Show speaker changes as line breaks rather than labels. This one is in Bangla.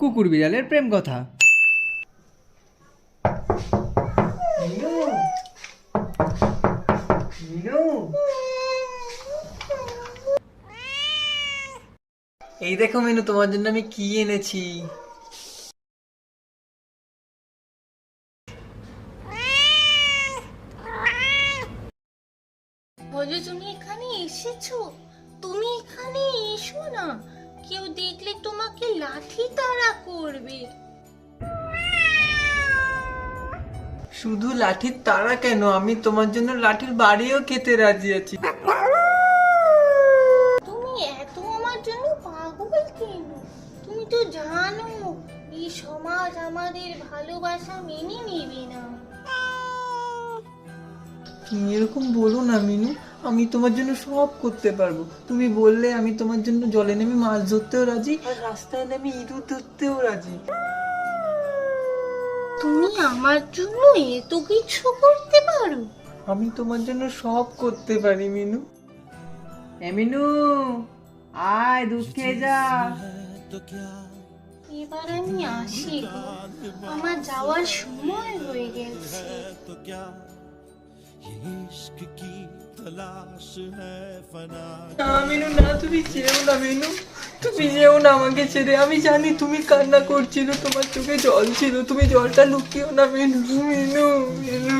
কুকুর বিড়ালের প্রেম কথা। এই দেখো মিনু, তোমার জন্য আমি কি এনেছি।
বলো, তুমি এখানে এসেছো? তুমি এখানে এসো না, কেউ দেখলে তোমাকে লাঠি তাড়া করবে।
শুধু লাঠির তাড়া কেন, আমি তোমার জন্য লাঠির বাড়িও খেতে রাজি আছি।
তুমি এত আমার জন্য পাগল কেন? তুমি তো জানো এই সমাজ আমাদের ভালোবাসা মেনে নেবে না।
তুমি এরকম বলো না মিনু, আমি তোমার জন্য সব করতে পারবো। তুমি বললে আমি তোমার জন্য জলে নেমে মাছ ধরতেও রাজি, আর রাস্তায় নেমে ইঁদুর ধরতেও রাজি।
তুমি আমার জন্য এত কিছু করতে পারো?
আমি তোমার জন্য সব করতে পারি মিনু। এ মিনু, আয় দুধ খেয়ে যা।
এবার আমি আসি গো, আমার যাওয়ার সময় হয়ে গেছে।
না মিনু না, তুমি যেও না মিনু, তুমি যেও না আমাকে ছেড়ে। আমি জানি তুমি কান্না করছিল, তোমার চোখে জল ছিল, তুমি জলটা লুকিও না মিনু। মিনু মিনু